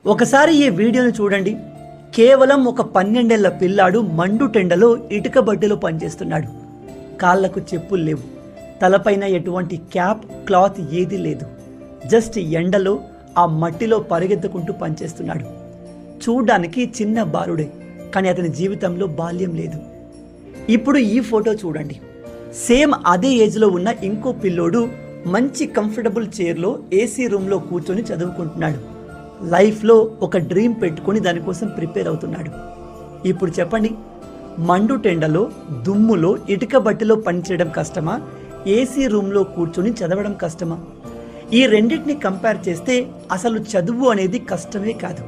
ఒకసారి ఈ వీడియోను చూడండి. కేవలం ఒక 12 ఏళ్ల పిల్లాడు మండుటెండలో ఇటుక బడ్డెలో పనిచేస్తున్నాడు. కాళ్లకు చెప్పులు లేవు, తలపైన ఎటువంటి క్యాప్ క్లాత్ ఏదీ లేదు. జస్ట్ ఎండలో ఆ మట్టిలో పరిగెత్తుకుంటూ పనిచేస్తున్నాడు. చూడ్డానికి చిన్న బాలుడే, కానీ అతని జీవితంలో బాల్యం లేదు. ఇప్పుడు ఈ ఫోటో చూడండి. సేమ్ అదే ఏజ్లో ఉన్న ఇంకో పిల్లోడు మంచి కంఫర్టబుల్ చైర్లో ఏసీ రూమ్లో కూర్చొని చదువుకుంటున్నాడు. లైఫ్లో ఒక డ్రీమ్ పెట్టుకొని దానికోసం ప్రిపేర్ అవుతున్నాడు. ఇప్పుడు చెప్పండి, మండుటెండలో దుమ్ములో ఇటుక బట్టలో పనిచేయడం కష్టమా, ఏసీ రూమ్లో కూర్చొని చదవడం కష్టమా? ఈ రెండింటిని కంపేర్ చేస్తే అసలు చదువు అనేది కష్టమే కాదు.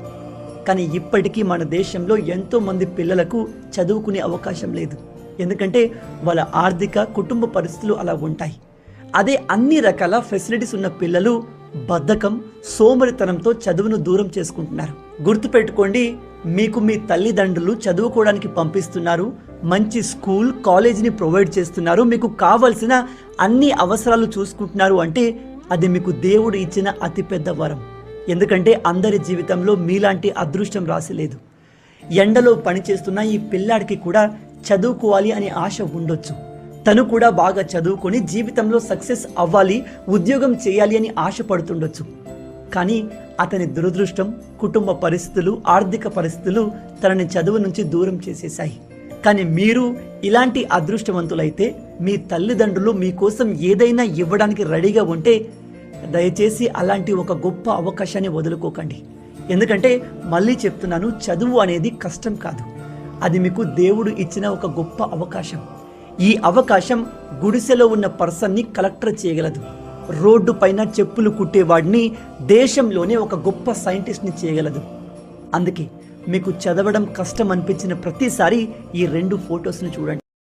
కానీ ఇప్పటికీ మన దేశంలో ఎంతోమంది పిల్లలకు చదువుకునే అవకాశం లేదు. ఎందుకంటే వాళ్ళ ఆర్థిక కుటుంబ పరిస్థితులు అలా ఉంటాయి. అదే అన్ని రకాల ఫెసిలిటీస్ ఉన్న పిల్లలు బద్ధకం, సోమరితనంతో చదువును దూరం చేసుకుంటున్నారు. గుర్తుపెట్టుకోండి, మీకు మీ తల్లిదండ్రులు చదువుకోవడానికి పంపిస్తున్నారు, మంచి స్కూల్ కాలేజీని ప్రొవైడ్ చేస్తున్నారు, మీకు కావలసిన అన్ని అవసరాలు చూసుకుంటున్నారు అంటే అది మీకు దేవుడు ఇచ్చిన అతిపెద్ద వరం. ఎందుకంటే అందరి జీవితంలో మీలాంటి అదృష్టం రాసిలేదు. ఎండలో పనిచేస్తున్న ఈ పిల్లాడికి కూడా చదువుకోవాలి అనే ఆశ ఉండొచ్చు. తను కూడా బాగా చదువుకొని జీవితంలో సక్సెస్ అవ్వాలి, ఉద్యోగం చేయాలి అని ఆశపడుతుండొచ్చు. కానీ అతని దురదృష్టం, కుటుంబ పరిస్థితులు, ఆర్థిక పరిస్థితులు తనని చదువు నుంచి దూరం చేసేశాయి. కానీ మీరు ఇలాంటి అదృష్టవంతులైతే, మీ తల్లిదండ్రులు మీకోసం ఏదైనా ఇవ్వడానికి రెడీగా ఉంటే దయచేసి అలాంటి ఒక గొప్ప అవకాశాన్ని వదులుకోకండి. ఎందుకంటే మళ్ళీ చెప్తున్నాను, చదువు అనేది కష్టం కాదు, అది మీకు దేవుడు ఇచ్చిన ఒక గొప్ప అవకాశం. ఈ అవకాశం గుడిసెలో ఉన్న పర్సన్ని కలెక్టర్ చేయగలదు, రోడ్డు పైన చెప్పులు కుట్టేవాడిని దేశంలోనే ఒక గొప్ప సైంటిస్ట్ని చేయగలదు. అందుకే మీకు చదవడం కష్టం అనిపించిన ప్రతిసారి ఈ 2 ఫొటోస్ని చూడండి.